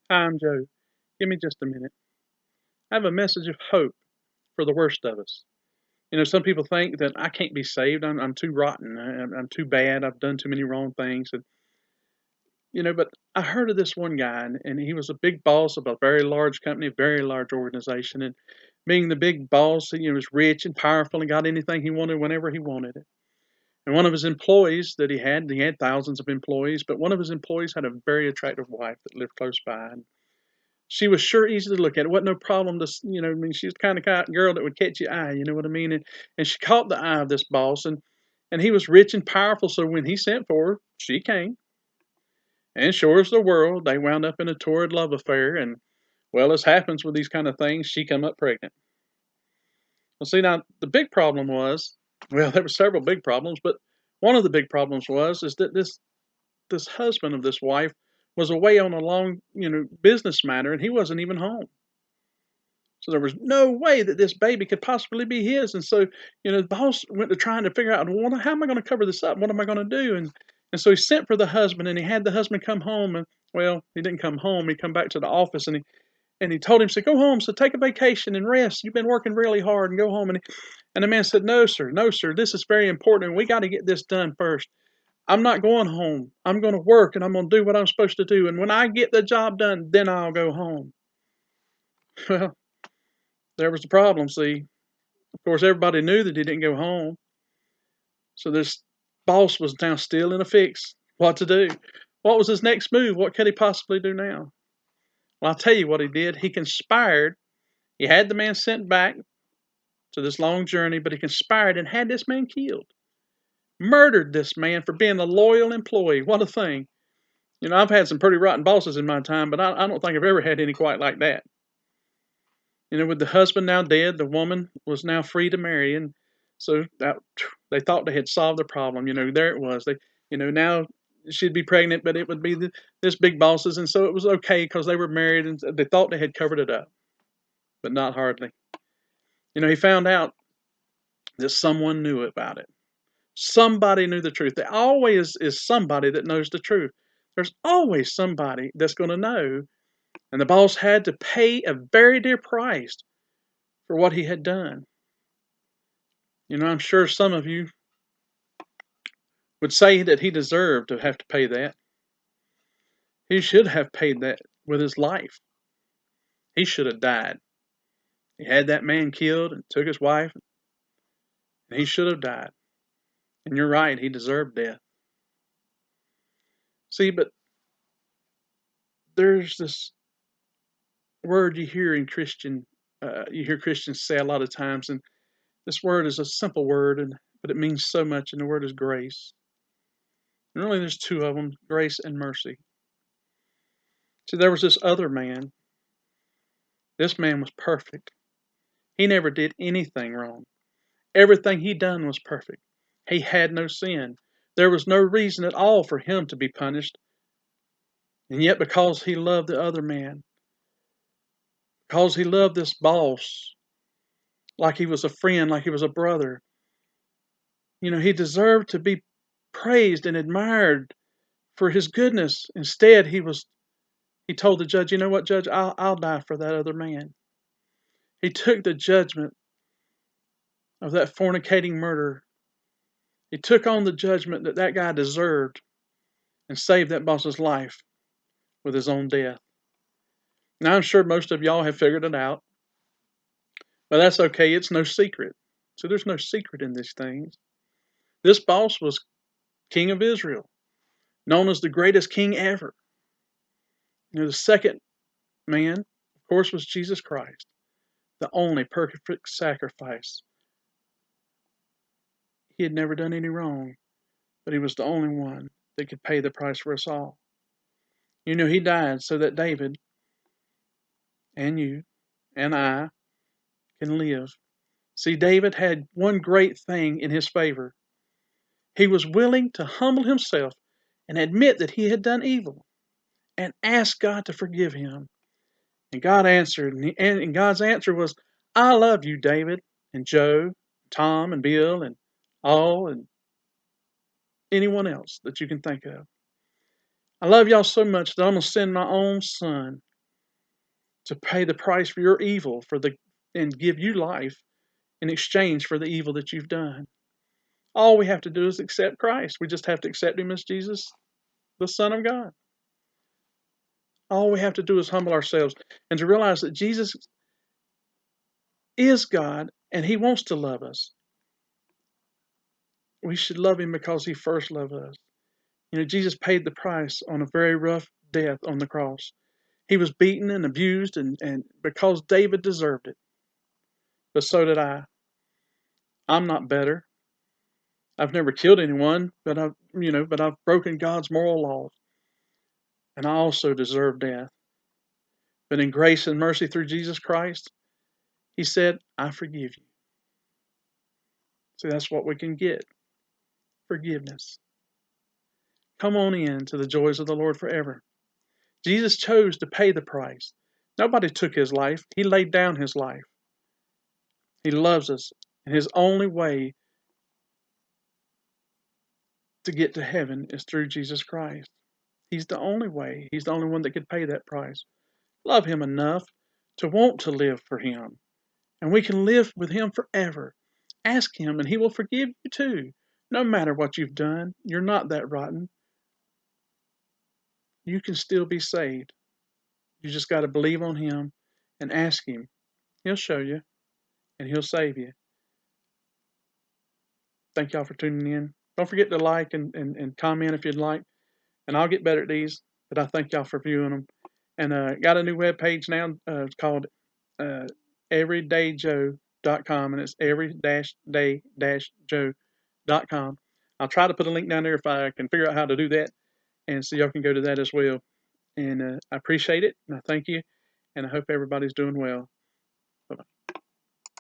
Hi, I'm Joe. Give me just a minute. I have a message of hope for the worst of us. Some people think that I can't be saved. I'm too rotten. I'm too bad. I've done too many wrong things. But I heard of this one guy, and he was a big boss of a very large company, very large organization. And being the big boss, he was rich and powerful and got anything he wanted whenever he wanted it. And one of his employees that he had thousands of employees, but one of his employees had a very attractive wife that lived close by. And she was sure easy to look at. It wasn't no problem to, I mean, she was the kind of girl that would catch your eye, you know what I mean? And she caught the eye of this boss, and he was rich and powerful, so when he sent for her, she came. And sure as the world, they wound up in a torrid love affair, and, well, as happens with these kind of things, she come up pregnant. Well, see, now, the big problem was, well, there were several big problems, but one of the big problems is that this husband of this wife was away on a long, business matter, and he wasn't even home. So there was no way that this baby could possibly be his. And so, the boss went to trying to figure out, well, how am I going to cover this up? What am I going to do? And so he sent for the husband, and he had the husband come home. And, well, he didn't come home. He come back to the office, and he told him, said, go home. So take a vacation and rest. You've been working really hard, and go home. And the man said, no, sir. This is very important. And we got to get this done first. I'm not going home. I'm going to work, and I'm going to do what I'm supposed to do. And when I get the job done, then I'll go home. Well, there was the problem. See, of course, everybody knew that he didn't go home. So this boss was now still in a fix. What to do? What was his next move? What could he possibly do now? Well, I'll tell you what he did. He conspired. He had the man sent back to this long journey, but he conspired and had this man killed. Murdered this man for being a loyal employee. What a thing. I've had some pretty rotten bosses in my time, but I don't think I've ever had any quite like that. With the husband now dead, the woman was now free to marry, and so they thought they had solved the problem. There it was. Now she'd be pregnant, but it would be this big boss's, and so it was okay because they were married, and they thought they had covered it up, but not hardly. He found out that someone knew about it. Somebody knew the truth. There always is somebody that knows the truth. There's always somebody that's going to know, and the boss had to pay a very dear price for what he had done. I'm sure some of you would say that he deserved to have to pay that. He should have paid that with his life. He should have died. He had that man killed and took his wife, and he should have died. And you're right, he deserved death. See, but there's this word you hear Christians say a lot of times, and this word is a simple word, but it means so much, and the word is grace. And really, there's two of them, grace and mercy. See, there was this other man. This man was perfect. He never did anything wrong. Everything he done was perfect. He had no sin. There was no reason at all for him to be punished. And yet, because he loved the other man, because he loved this boss like he was a friend, like he was a brother, he deserved to be praised and admired for his goodness. Instead, he told the judge, you know what, judge, I'll die for that other man. He took the judgment of that fornicating murderer. He took on the judgment that guy deserved and saved that boss's life with his own death. Now, I'm sure most of y'all have figured it out, but that's okay. It's no secret. So there's no secret in these things. This boss was king of Israel, known as the greatest king ever. The second man, of course, was Jesus Christ, the only perfect sacrifice. He had never done any wrong, but he was the only one that could pay the price for us all. He died so that David and you and I can live. See, David had one great thing in his favor. He was willing to humble himself and admit that he had done evil and ask God to forgive him. And God answered, and God's answer was, I love you, David, and Joe, Tom, and Bill, and all, and anyone else that you can think of. I love y'all so much that I'm going to send my own son to pay the price for your evil and give you life in exchange for the evil that you've done. All we have to do is accept Christ. We just have to accept him as Jesus, the Son of God. All we have to do is humble ourselves and to realize that Jesus is God and he wants to love us. We should love him because he first loved us. Jesus paid the price on a very rough death on the cross. He was beaten and abused and because David deserved it. But so did I. I'm not better. I've never killed anyone, but I've broken God's moral laws. And I also deserve death. But in grace and mercy through Jesus Christ, he said, I forgive you. See, that's what we can get. Forgiveness. Come on in to the joys of the Lord forever. Jesus chose to pay the price. Nobody took his life. He laid down his life. He loves us. And his only way to get to heaven is through Jesus Christ. He's the only way. He's the only one that could pay that price. Love him enough to want to live for him. And we can live with him forever. Ask him and he will forgive you too. No matter what you've done, you're not that rotten. You can still be saved. You just got to believe on him and ask him. He'll show you and he'll save you. Thank y'all for tuning in. Don't forget to like and comment if you'd like. And I'll get better at these, but I thank y'all for viewing them. And got a new webpage now. It's called everydayjoe.com, and it's every-day-joe.com. I'll try to put a link down there if I can figure out how to do that, and so y'all can go to that as well. And I appreciate it, and I thank you, and I hope everybody's doing well.